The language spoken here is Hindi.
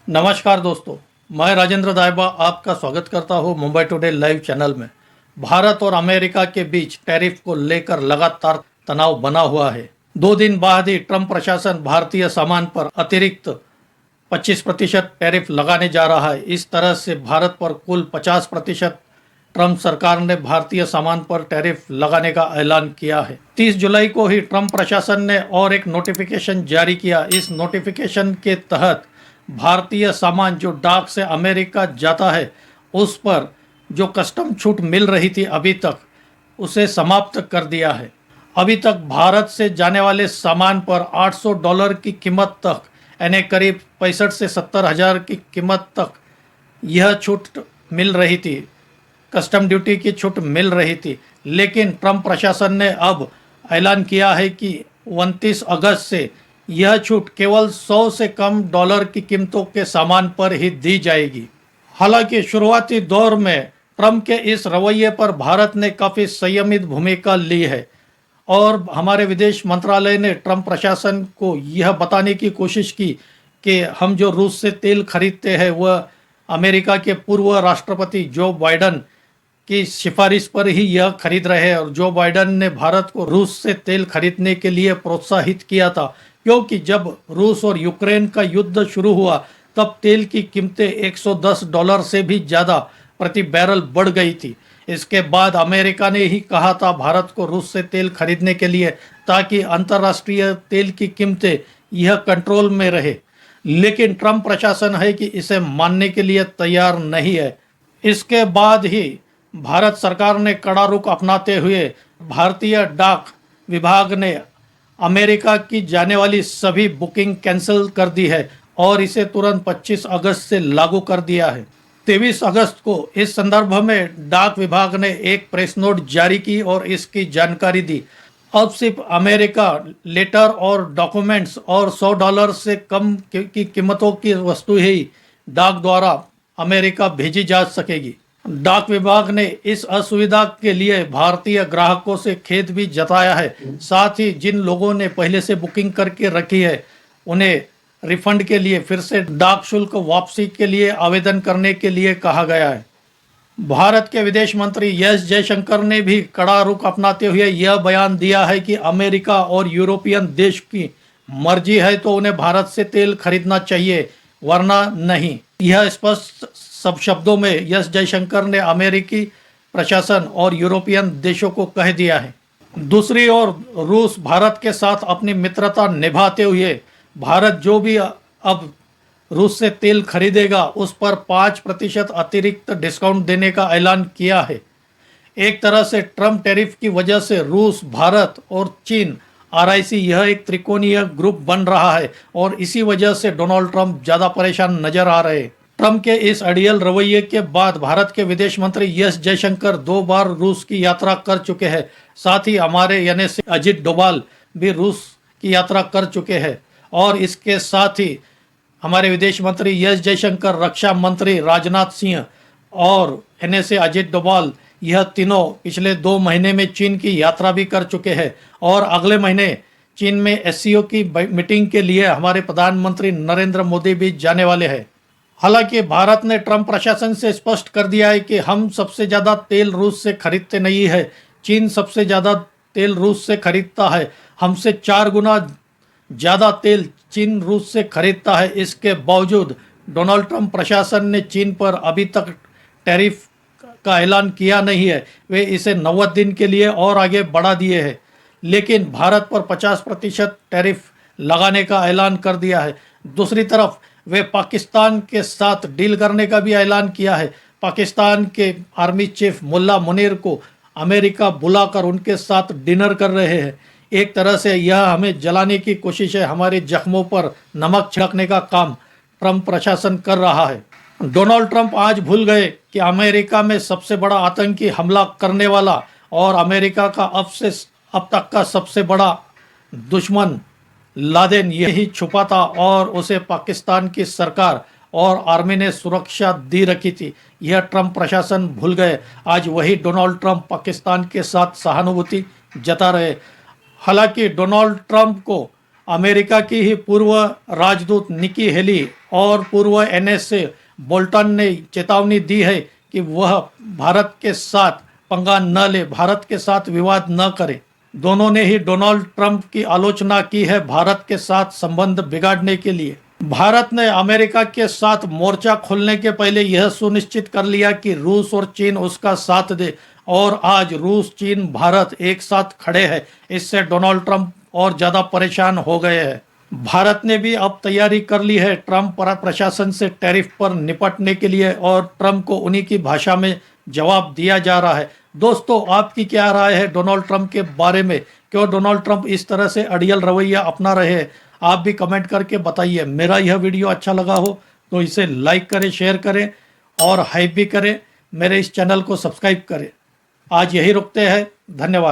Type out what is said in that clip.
नमस्कार दोस्तों, मैं राजेंद्र दायबा आपका स्वागत करता हूं मुंबई टुडे लाइव चैनल में। भारत और अमेरिका के बीच टैरिफ को लेकर लगातार तनाव बना हुआ है। 2 दिन बाद ही ट्रंप प्रशासन भारतीय सामान पर अतिरिक्त 25% टैरिफ लगाने जा रहा है। इस तरह से भारत पर कुल 50% ट्रंप सरकार ने भारतीय सामान पर टैरिफ लगाने का ऐलान किया है। 30 जुलाई को ही ट्रंप प्रशासन ने और एक नोटिफिकेशन जारी किया। इस नोटिफिकेशन के तहत भारतीय सामान जो डाक से अमेरिका जाता है उस पर जो कस्टम छूट मिल रही थी अभी तक, उसे समाप्त कर दिया है। अभी तक भारत से जाने वाले सामान पर $800 की कीमत तक, यानी करीब 65 से 70 हज़ार की कीमत तक यह छूट मिल रही थी, कस्टम ड्यूटी की छूट मिल रही थी। लेकिन ट्रंप प्रशासन ने अब ऐलान किया है कि 29 अगस्त से यह छूट केवल 100 से कम डॉलर की कीमतों के सामान पर ही दी जाएगी। हालांकि शुरुआती दौर में ट्रंप के इस रवैये पर भारत ने काफ़ी संयमित भूमिका ली है और हमारे विदेश मंत्रालय ने ट्रंप प्रशासन को यह बताने की कोशिश की कि हम जो रूस से तेल खरीदते हैं वह अमेरिका के पूर्व राष्ट्रपति जो बाइडन की सिफारिश पर ही यह खरीद रहे हैं। और जो बाइडन ने भारत को रूस से तेल खरीदने के लिए प्रोत्साहित किया था, क्योंकि जब रूस और यूक्रेन का युद्ध शुरू हुआ तब तेल की कीमतें $110 से भी ज़्यादा प्रति बैरल बढ़ गई थी। इसके बाद अमेरिका ने ही कहा था भारत को रूस से तेल खरीदने के लिए, ताकि अंतर्राष्ट्रीय तेल की कीमतें यह कंट्रोल में रहे। लेकिन ट्रंप प्रशासन है कि इसे मानने के लिए तैयार नहीं है। इसके बाद ही भारत सरकार ने कड़ा रुख अपनाते हुए भारतीय डाक विभाग ने अमेरिका की जाने वाली सभी बुकिंग कैंसिल कर दी है और इसे तुरंत 25 अगस्त से लागू कर दिया है। 23 अगस्त को इस संदर्भ में डाक विभाग ने एक प्रेस नोट जारी की और इसकी जानकारी दी। अब सिर्फ अमेरिका लेटर और डॉक्यूमेंट्स और $100 से कम की कीमतों की वस्तु ही डाक द्वारा अमेरिका भेजी जा सकेगी। डाक विभाग ने इस असुविधा के लिए भारतीय ग्राहकों से खेद भी जताया है। साथ ही जिन लोगों ने पहले से बुकिंग करके रखी है उन्हें रिफंड के लिए फिर से डाक शुल्क वापसी के लिए आवेदन करने के लिए कहा गया है। भारत के विदेश मंत्री एस जयशंकर ने भी कड़ा रुख अपनाते हुए यह बयान दिया है कि अमेरिका और यूरोपियन देश की मर्जी है तो उन्हें भारत से तेल खरीदना चाहिए, वरना नहीं। यह स्पष्ट सब शब्दों में एस जयशंकर ने अमेरिकी प्रशासन और यूरोपियन देशों को कह दिया है। दूसरी ओर रूस भारत के साथ अपनी मित्रता निभाते हुए भारत जो भी अब रूस से तेल खरीदेगा उस पर 5% अतिरिक्त डिस्काउंट देने का ऐलान किया है। एक तरह से ट्रंप टैरिफ की वजह से रूस, भारत और चीन RIC यह एक त्रिकोणीय ग्रुप बन रहा है और इसी वजह से डोनाल्ड ट्रंप ज़्यादा परेशान नजर आ रहे हैं। ट्रंप के इस अड़ियल रवैये के बाद भारत के विदेश मंत्री एस जयशंकर 2 बार रूस की यात्रा कर चुके हैं। साथ ही हमारे यानी से अजित डोभाल भी रूस की यात्रा कर चुके हैं और इसके साथ ही हमारे विदेश मंत्री एस जयशंकर, रक्षा मंत्री राजनाथ सिंह और NSA अजित डोभाल यह तीनों पिछले 2 महीने में चीन की यात्रा भी कर चुके हैं और अगले महीने चीन में SCO की मीटिंग के लिए हमारे प्रधानमंत्री नरेंद्र मोदी भी जाने वाले हैं। हालांकि भारत ने ट्रंप प्रशासन से स्पष्ट कर दिया है कि हम सबसे ज़्यादा तेल रूस से खरीदते नहीं है, चीन सबसे ज़्यादा तेल रूस से खरीदता है, हमसे 4 गुना ज़्यादा तेल चीन रूस से खरीदता है। इसके बावजूद डोनाल्ड ट्रंप प्रशासन ने चीन पर अभी तक टैरिफ का ऐलान किया नहीं है। वे इसे 90 दिन के लिए और आगे बढ़ा दिए हैं, लेकिन भारत पर 50% टैरिफ लगाने का ऐलान कर दिया है। दूसरी तरफ वे पाकिस्तान के साथ डील करने का भी ऐलान किया है। पाकिस्तान के आर्मी चीफ मुल्ला मुनीर को अमेरिका बुलाकर उनके साथ डिनर कर रहे हैं। एक तरह से यह हमें जलाने की कोशिश है, हमारे जख्मों पर नमक छिड़कने का काम ट्रंप प्रशासन कर रहा है। डोनाल्ड ट्रंप आज भूल गए कि अमेरिका में सबसे बड़ा आतंकी हमला करने वाला और अमेरिका का अब तक का सबसे बड़ा दुश्मन लादेन यही छुपा था और उसे पाकिस्तान की सरकार और आर्मी ने सुरक्षा दी रखी थी। यह ट्रंप प्रशासन भूल गए। आज वही डोनाल्ड ट्रंप पाकिस्तान के साथ सहानुभूति जता रहे। हालांकि डोनाल्ड ट्रंप को अमेरिका की ही पूर्व राजदूत निकी हेली और पूर्व एनएसए बोल्टन ने चेतावनी दी है कि वह भारत के साथ पंगा न ले, भारत के साथ विवाद न करे। दोनों ने ही डोनाल्ड ट्रंप की आलोचना की है भारत के साथ संबंध बिगाड़ने के लिए। भारत ने अमेरिका के साथ मोर्चा खोलने के पहले यह सुनिश्चित कर लिया कि रूस और चीन उसका साथ दे, और आज रूस, चीन, भारत एक साथ खड़े हैं। इससे डोनाल्ड ट्रंप और ज्यादा परेशान हो गए हैं। भारत ने भी अब तैयारी कर ली है ट्रंप प्रशासन से टैरिफ पर निपटने के लिए, और ट्रंप को उन्हीं की भाषा में जवाब दिया जा रहा है। दोस्तों, आपकी क्या राय है डोनाल्ड ट्रंप के बारे में? क्यों डोनाल्ड ट्रंप इस तरह से अड़ियल रवैया अपना रहे हैं? आप भी कमेंट करके बताइए। मेरा यह वीडियो अच्छा लगा हो तो इसे लाइक करें, शेयर करें और हाइप भी करें। मेरे इस चैनल को सब्सक्राइब करें। आज यही रुकते हैं। धन्यवाद।